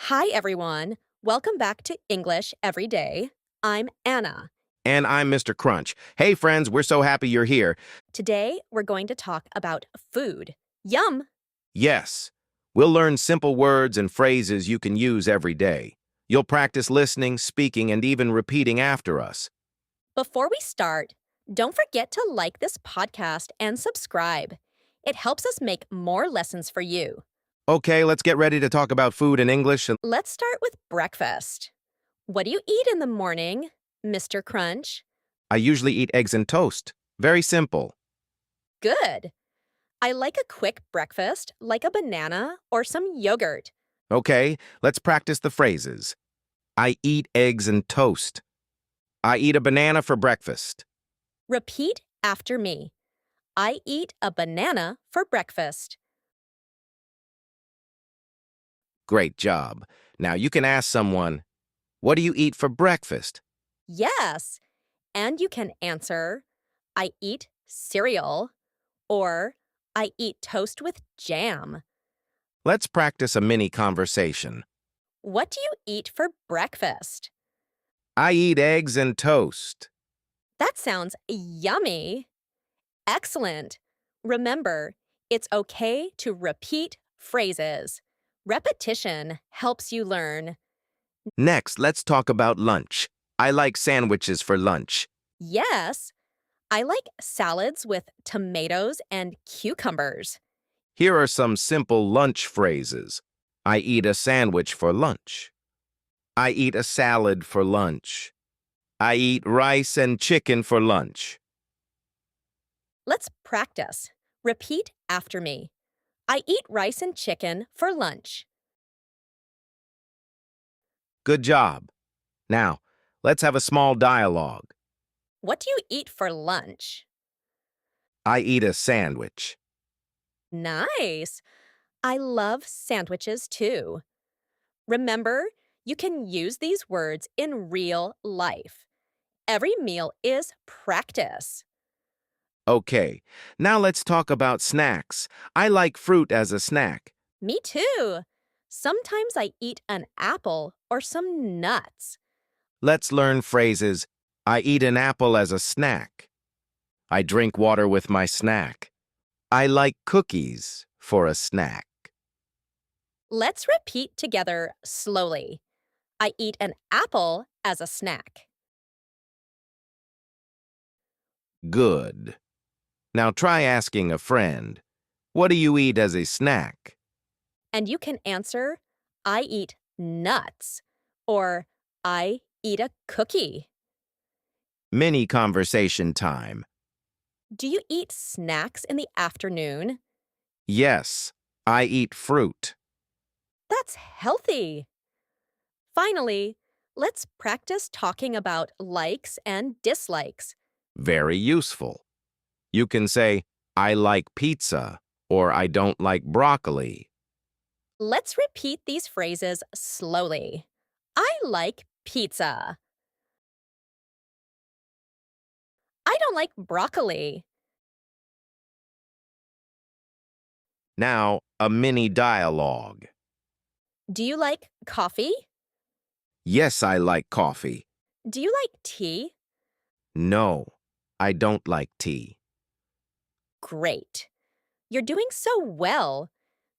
Hi, everyone. Welcome back to English Every Day. I'm Anna. And I'm Mr. Crunch. Hey, friends, we're so happy you're here. Today, we're going to talk about food. Yum! Yes, we'll learn simple words and phrases you can use every day. You'll practice listening, speaking, and even repeating after us. Before we start, don't forget to like this podcast and subscribe. It helps us make more lessons for you. Okay, let's get ready to talk about food in English. Let's start with breakfast. What do you eat in the morning, Mr. Crunch? I usually eat eggs and toast. Very simple. Good. I like a quick breakfast, like a banana or some yogurt. Okay, let's practice the phrases. I eat eggs and toast. I eat a banana for breakfast. Repeat after me. I eat a banana for breakfast. Great job. Now you can ask someone, what do you eat for breakfast? Yes. And you can answer, I eat cereal, or I eat toast with jam. Let's practice a mini conversation. What do you eat for breakfast? I eat eggs and toast. That sounds yummy. Excellent. Remember, it's okay to repeat phrases. Repetition helps you learn. Next, let's talk about lunch. I like sandwiches for lunch. Yes, I like salads with tomatoes and cucumbers. Here are some simple lunch phrases. I eat a sandwich for lunch. I eat a salad for lunch. I eat rice and chicken for lunch. Let's practice. Repeat after me. I eat rice and chicken for lunch. Good job. Now, let's have a small dialogue. What do you eat for lunch? I eat a sandwich. Nice. I love sandwiches too. Remember, you can use these words in real life. Every meal is practice. Okay, now let's talk about snacks. I like fruit as a snack. Me too. Sometimes I eat an apple or some nuts. Let's learn phrases. I eat an apple as a snack. I drink water with my snack. I like cookies for a snack. Let's repeat together slowly. I eat an apple as a snack. Good. Now try asking a friend, what do you eat as a snack? And you can answer, I eat nuts, or I eat a cookie. Mini conversation time. Do you eat snacks in the afternoon? Yes, I eat fruit. That's healthy. Finally, let's practice talking about likes and dislikes. Very useful. You can say, I like pizza, or I don't like broccoli. Let's repeat these phrases slowly. I like pizza. I don't like broccoli. Now, a mini dialogue. Do you like coffee? Yes, I like coffee. Do you like tea? No, I don't like tea. Great. You're doing so well.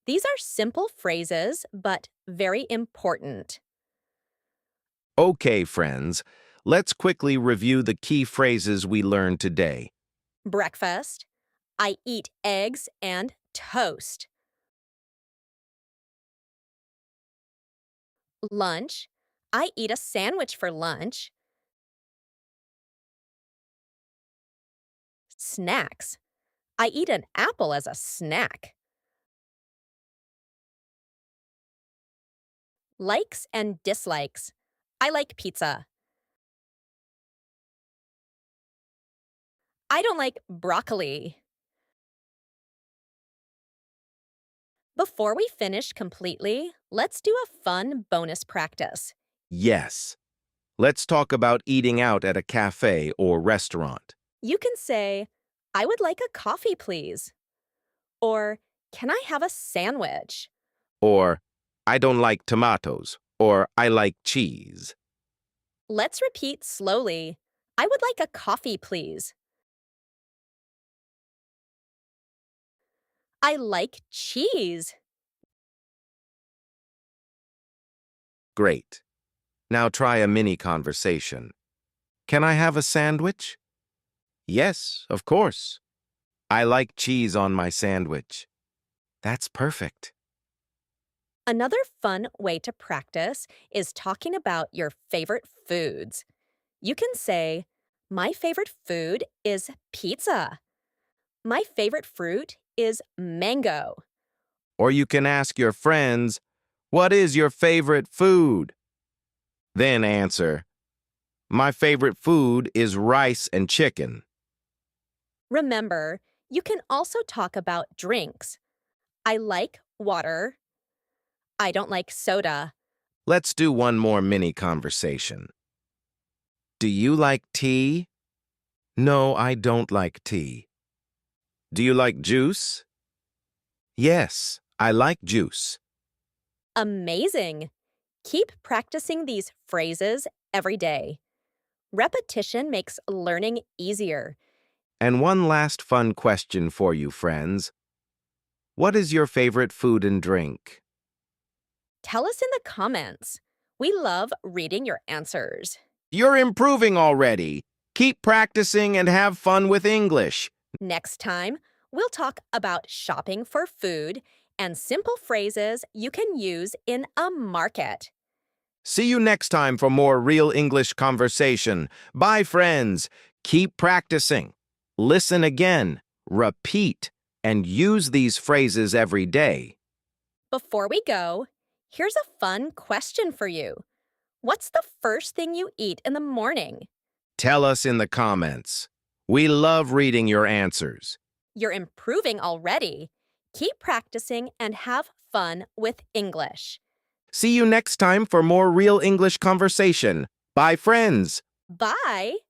These are simple phrases, but very important. Okay, friends, let's quickly review the key phrases we learned today. Breakfast. I eat eggs and toast. Lunch. I eat a sandwich for lunch. Snacks. I eat an apple as a snack. Likes and dislikes. I like pizza. I don't like broccoli. Before we finish completely, let's do a fun bonus practice. Yes. Let's talk about eating out at a cafe or restaurant. You can say, I would like a coffee, please. Or, can I have a sandwich? Or, I don't like tomatoes, or I like cheese. Let's repeat slowly. I would like a coffee, please. I like cheese. Great. Now try a mini conversation. Can I have a sandwich? Yes, of course. I like cheese on my sandwich. That's perfect. Another fun way to practice is talking about your favorite foods. You can say, my favorite food is pizza. My favorite fruit is mango. Or you can ask your friends, what is your favorite food? Then answer, my favorite food is rice and chicken. Remember, you can also talk about drinks. I like water. I don't like soda. Let's do one more mini conversation. Do you like tea? No, I don't like tea. Do you like juice? Yes, I like juice. Amazing! Keep practicing these phrases every day. Repetition makes learning easier. And one last fun question for you, friends. What is your favorite food and drink? Tell us in the comments. We love reading your answers. You're improving already. Keep practicing and have fun with English. Next time, we'll talk about shopping for food and simple phrases you can use in a market. See you next time for more real English conversation. Bye, friends. Keep practicing. Listen again, repeat, and use these phrases every day. Before we go, here's a fun question for you. What's the first thing you eat in the morning? Tell us in the comments. We love reading your answers. You're improving already. Keep practicing and have fun with English. See you next time for more real English conversation. Bye, friends. Bye!